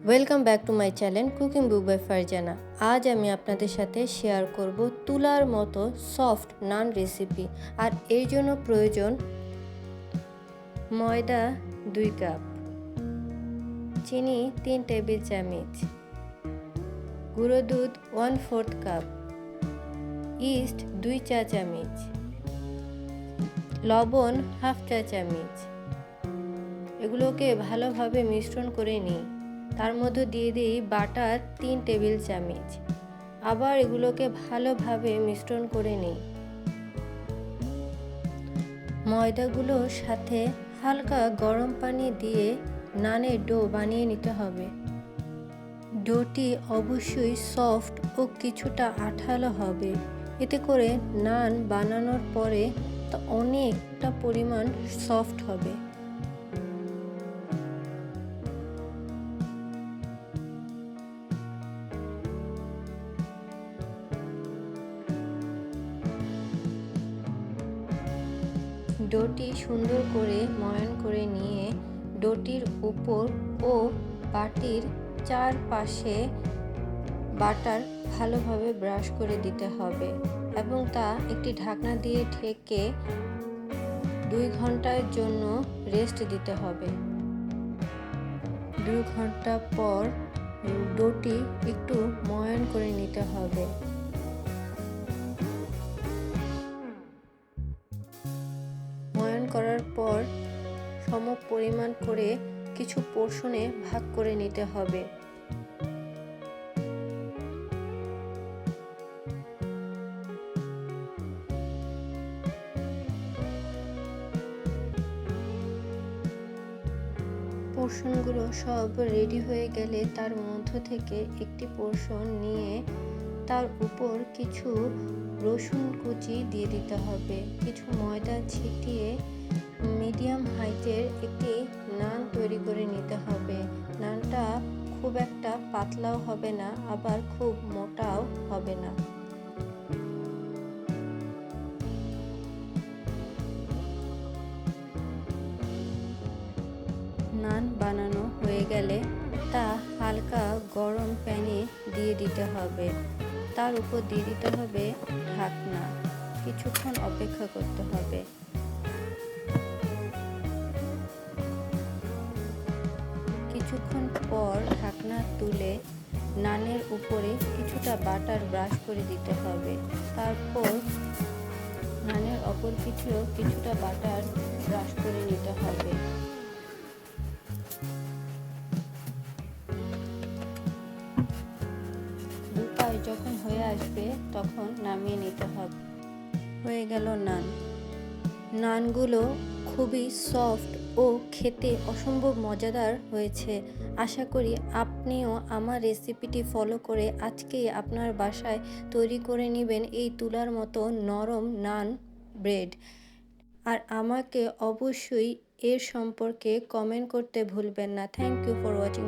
Welcome back to my channel cooking book by Farzana. আজ আমি আপনাদের সাথে শেয়ার করব তুলার মতো সফট নান রেসিপি। আর এর জন্য প্রয়োজন ময়দা 2 কাপ, চিনি 3 টেবিল চামচ, গুঁড়ো দুধ 1/4 কাপ, ইস্ট 2 চা চামচ, লবণ 1/2 চা চামচ। এগুলোকে ভালোভাবে মিশ্রণ করে নিই। তার মধ্যে দিয়ে দিই বাটার 3 টেবিল চামচ। আবার এগুলোকে ভালোভাবে মিশ্রণ করে নিই। ময়দাগুলোর সাথে হালকা গরম পানি দিয়ে নানের ডো বানিয়ে নিতে হবে। ডোটি অবশ্যই সফট ও কিছুটা আঠালো হবে, এতে করে নান বানানোর পরে তা অনেকটা পরিমাণ সফট হবে। ডোটি সুন্দর করে ময়ান করে নিয়ে ডোটির উপর ও বাটির চারপাশে বাটার ভালোভাবে ব্রাশ করে দিতে হবে এবং তা একটি ঢাকনা দিয়ে ঢেকে 2 ঘন্টার জন্য রেস্ট দিতে হবে। 2 ঘন্টা পর ডোটি একটু ময়ান করে নিতে হবে। ময়ান করার পর সম পরিমাণ করে কিছু পোর্শনে ভাগ করে নিতে হবে। পোর্শনগুলো সব রেডি হয়ে গেলে তার মধ্য থেকে একটি পোর্শন নিয়ে তার উপর কিছু রসুন কুচি দিয়ে দিতে হবে। কিছু ময়দা ছিটিয়ে মিডিয়াম হাইটের একটি নান তৈরি করে নিতে হবে। নানটা খুব একটা পাতলাও হবে না, আবার খুব মোটাও হবে না। নান বানানো হয়ে গেলে তা হালকা গরম প্যানে দিয়ে দিতে হবে। তার উপর দিয়ে দিতে হবে ঢাকনা। কিছুক্ষণ অপেক্ষা করতে হবে। কিছুক্ষণ পর ঢাকনা তুলে নানের উপরে কিছুটা বাটার ব্রাশ করে দিতে হবে। তারপর নানের অপর পিঠেও কিছুটা বাটার ব্রাশ করে নিতে হবে। দুপাশ যখন হয়ে আসবে তখন নামিয়ে নিতে হবে। হয়ে গেল নান। নানগুলো খুবই সফট ও খেতে অসম্ভব মজাদার হয়েছে। আশা করি আপনিও আমার রেসিপিটি ফলো করে আজকেই আপনার বাসায় তৈরি করে নেবেন এই তুলার মতো নরম নান ব্রেড। আর আমাকে অবশ্যই এর সম্পর্কে কমেন্ট করতে ভুলবেন না। Thank you for watching.